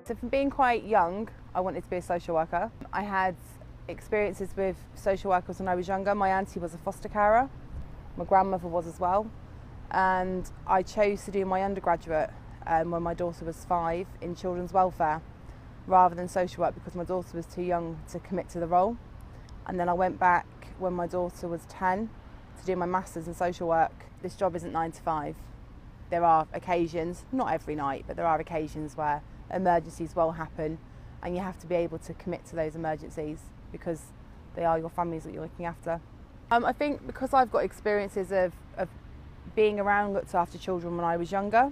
So from being quite young, I wanted to be a social worker. I had experiences with social workers when I was younger. My auntie was a foster carer, my grandmother was as well, and I chose to do my undergraduate when my daughter was 5 in children's welfare rather than social work because my daughter was too young to commit to the role. And then I went back when my daughter was 10 to do my masters in social work. This job isn't 9 to 5. There are occasions, not every night, but there are occasions where emergencies will happen and you have to be able to commit to those emergencies because they are your families that you're looking after. I think because I've got experiences of being around, looked after children when I was younger,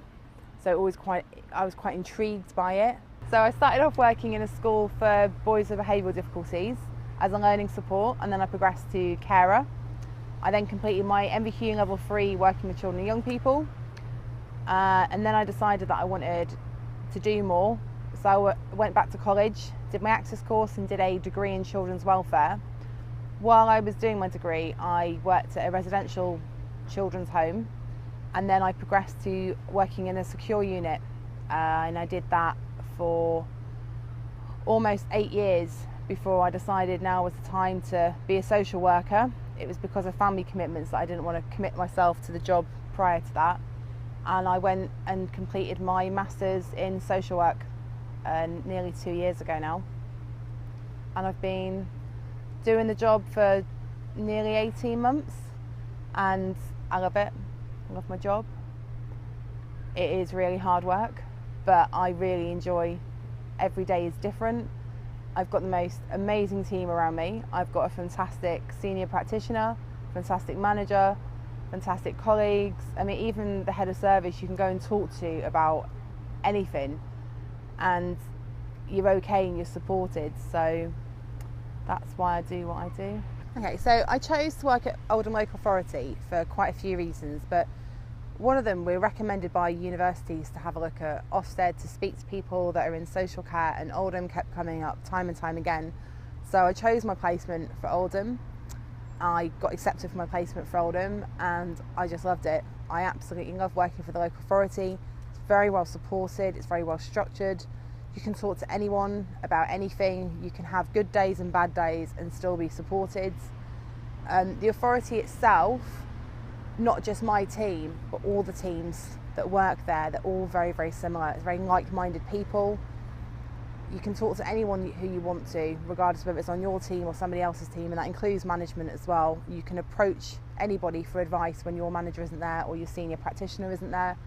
so I was quite intrigued by it. So I started off working in a school for boys with behavioural difficulties as a learning support, and then I progressed to carer. I then completed my MVQ level 3 working with children and young people, and then I decided that I wanted to do more. So I went back to college, did my access course and did a degree in children's welfare. While I was doing my degree, I worked at a residential children's home, and then I progressed to working in a secure unit, and I did that for almost 8 years before I decided now was the time to be a social worker. It was because of family commitments that I didn't want to commit myself to the job prior to that, and I went and completed my masters in social work nearly 2 years ago now, and I've been doing the job for nearly 18 months and I love it. I love my job. It is really hard work, but I really enjoy. Every day is different. I've got the most amazing team around me. I've got a fantastic senior practitioner, fantastic manager, fantastic colleagues. I mean, even the head of service you can go and talk to about anything and you're okay and you're supported. So that's why I do what I do. Okay, so I chose to work at Oldham Local Authority for quite a few reasons, but one of them, we're recommended by universities to have a look at Ofsted to speak to people that are in social care, and Oldham kept coming up time and time again. So I chose my placement for Oldham. I got accepted for my placement for Oldham and I just loved it. I absolutely love working for the local authority. It's very well supported, it's very well structured. You can talk to anyone about anything. You can have good days and bad days and still be supported. The authority itself, not just my team, but all the teams that work there, they're all very, very similar. It's very like-minded people. You can talk to anyone who you want to, regardless of whether it's on your team or somebody else's team, and that includes management as well. You can approach anybody for advice when your manager isn't there or your senior practitioner isn't there,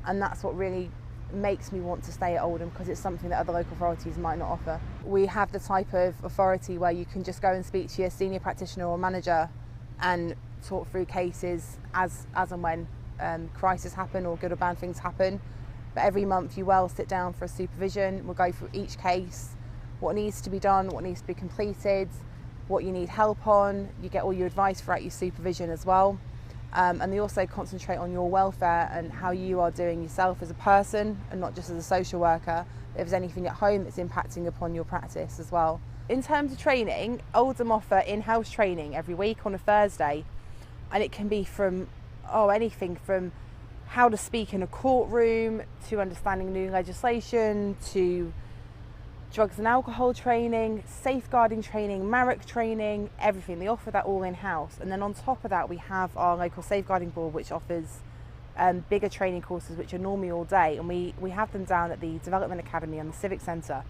and that's what really makes me want to stay at Oldham, because it's something that other local authorities might not offer. We have the type of authority where you can just go and speak to your senior practitioner or manager and talk through cases as and when crises happen or good or bad things happen. But every month you will sit down for a supervision. We'll go through each case, what needs to be done, what needs to be completed, what you need help on. You get all your advice throughout your supervision as well. And they also concentrate on your welfare and how you are doing yourself as a person and not just as a social worker. If there's anything at home that's impacting upon your practice as well. In terms of training, Oldham offer in-house training every week on a Thursday, and it can be from anything from how to speak in a courtroom to understanding new legislation to drugs and alcohol training, safeguarding training, marriage training, everything. They offer that all in-house. And then on top of that, we have our local safeguarding board, which offers bigger training courses, which are normally all day. And we have them down at the Development Academy and the Civic Centre.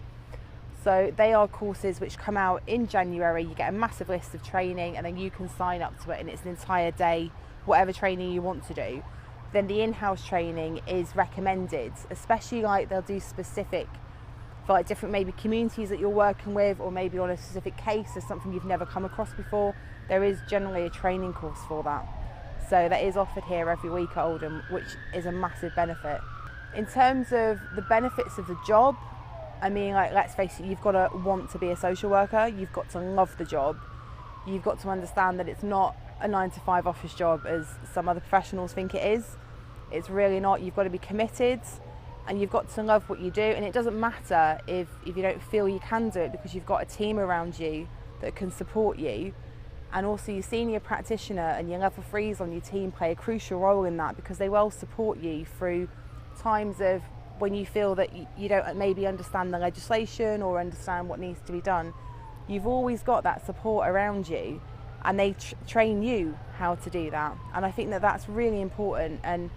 So they are courses which come out in January. You get a massive list of training and then you can sign up to it, and it's an entire day, whatever training you want to do. Then the in-house training is recommended, especially like they'll do specific for like different maybe communities that you're working with, or maybe on a specific case or something you've never come across before. There is generally a training course for that. So that is offered here every week at Oldham, which is a massive benefit. In terms of the benefits of the job, I mean, like, let's face it, you've got to want to be a social worker, you've got to love the job, you've got to understand that it's not a 9 to 5 office job as some other professionals think it is. It's really not. You've got to be committed and you've got to love what you do, and it doesn't matter if you don't feel you can do it, because you've got a team around you that can support you, and also your senior practitioner and your level 3s on your team play a crucial role in that, because they will support you through times of when you feel that you don't maybe understand the legislation or understand what needs to be done, you've always got that support around you, and they train you how to do that. And I think that that's really important and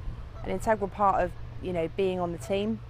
an integral part of, you know, being on the team.